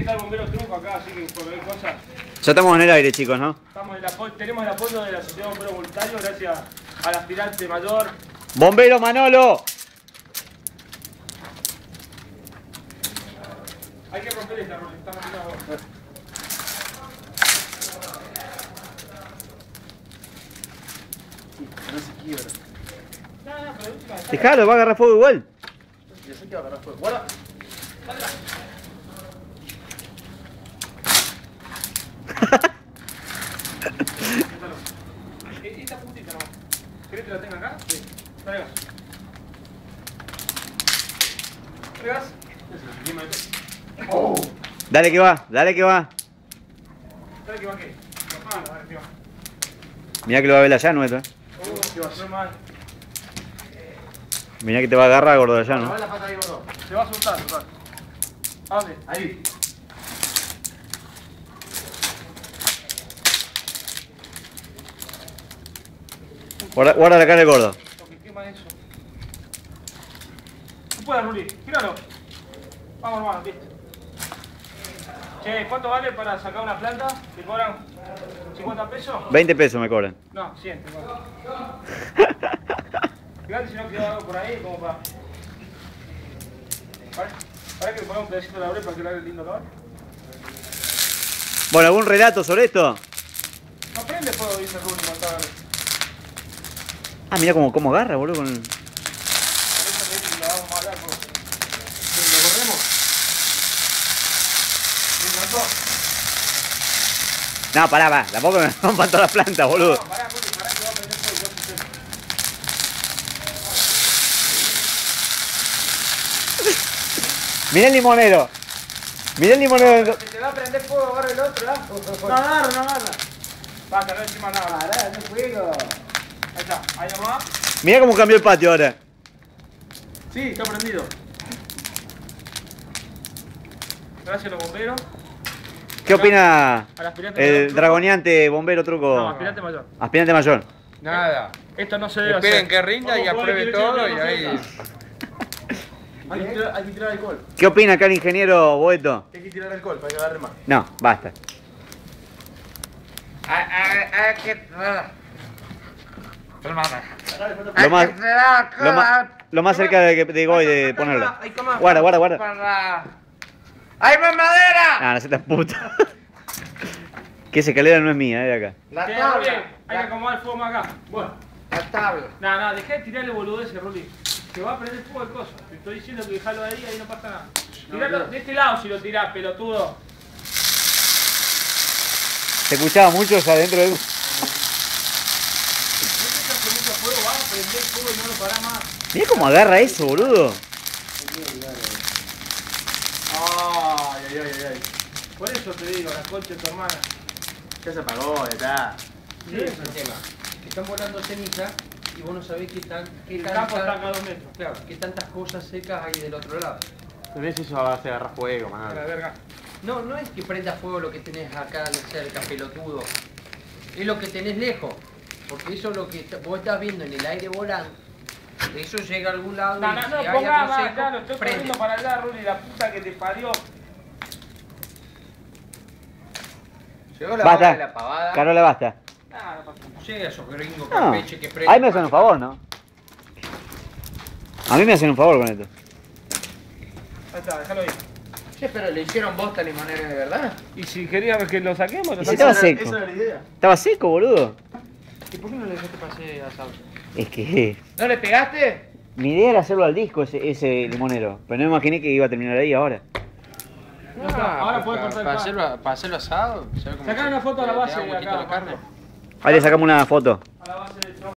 está el bombero truco acá, así que cualquier cosa. Ya estamos en el aire, chicos, ¿no? Tenemos el apoyo de la Sociedad de Bomberos Voluntarios gracias al aspirante mayor. ¡Bombero Manolo! Hay que romper esta, Ruli, está metiendo agua. No se quiebra. No, pero última. Dejalo, va a agarrar fuego igual. Yo sé que va a agarrar fuego. Guarda. Esta puntita nomás. ¿Querés que la tenga acá? Sí. Traigas. Traigas. Oh. Dale que va, dale que va. Dale que va qué. Dale que va. Mirá que lo va a ver allá, nuestro. No mal. Mirá que te va a agarrar, gordo, allá, ¿no? Mueve la pata ahí, gordo. Se va a soltar, soltar. ¿A dónde? Ahí. Guarda la cara del gordo. Lo que quema eso. Tú puedes, Ruli. Tíralo. Vamos, hermano, listo. Che, ¿cuánto vale para sacar una planta? ¿Te cobran 50 pesos? 20 pesos me cobran. No, 100. Fíjate si no quedó algo por ahí, como para... Para que le ponemos un pedacito de laurel para que le haga el lindo olor. Bueno, ¿algún relato sobre esto? No prende fuego, dice Ruli, contaba. Ah, mirá cómo agarra, boludo. Con... Por eso le dice que la vamos a hablar, pues. ¿Lo corremos? ¿Me encantó? No, pará, va. Tampoco me rompan todas las plantas, boludo. No, pará, Ruli, pará que va a prender fuego. Yo sé. Mirá el limonero. Mirá el limonero. Si te va a prender fuego, agarra el otro, ¿ah? No agarra, no agarra. Basta, no encima nada. Pará, no fuego. Ahí está, ahí nomás. Mirá cómo cambió el patio ahora. Sí, está prendido. Gracias a los bomberos. ¿Qué opina Al aspirante mayor. el dragoneante bombero truco? No, aspirante mayor. Aspirante mayor. Nada. Esto no se debe Esperen hacer. que rinda y apruebe todo y ahí. Hay que tirar alcohol. ¿Qué opina acá el ingeniero Boeto? Hay que tirar alcohol para que agarre más. No, basta. Lo más cerca de Goy de ponerlo. Guarda. ¡Hay más madera! Ah, no seas puta. Que esa escalera no es mía, de acá. La Bien, tabla. bien. Hay que acomodar el fuego más acá. Bueno. La tabla. Nada, dejá de tirarle boludeces, Ruli. Se va a prender fuego el coso. Te estoy diciendo que dejalo ahí no pasa nada. Tiralo de este lado si lo tirás, pelotudo. Se escuchaba mucho allá adentro de... No te echas mucho fuego, va a prender fuego y no lo parás más. Mirá cómo agarra eso, boludo. Ay. Por eso te digo, la concha de tu hermana. Ya se apagó, ya está. Sí, Ese es el tema. Que están volando ceniza y vos no sabés qué el campo está acá a 2 metros. Claro, qué tantas cosas secas hay del otro lado. Pero eso va a hacer agarrar fuego, A la man. verga. No es que prenda fuego lo que tenés acá cerca, pelotudo. Es lo que tenés lejos. Porque eso es lo que vos estás viendo en el aire volando. Eso llega a algún lado No, y no, si no, hay ponga algo más, seco, claro, estoy prende. corriendo para allá, Ruli, la puta que te parió. Llegó la Basta. hora de la pavada. Carola, basta. Ah, no pasa nada. Llega esos gringos No. campeche que prenden. Ahí me hacen un favor, ¿no? A mí me hacen un favor con esto. Ahí está, déjalo ahí. Che, pero le hicieron bosta limonera de verdad. Y si querías que lo saquemos, lo ¿Y si sacamos. estaba seco? Esa era la idea. Estaba seco, boludo. ¿Y por qué no le dejaste pasar a Sauce? Es que... ¿No le pegaste? Mi idea era hacerlo al disco, ese limonero. Pero no me imaginé que iba a terminar ahí ahora. Ya está, ahora podés cortar el pan. para hacerlo asado. ¿sabe cómo Sacá se- una foto a la te base da de un poquito acá, la carne. Ahí le sacamos una foto. A la base del tronco.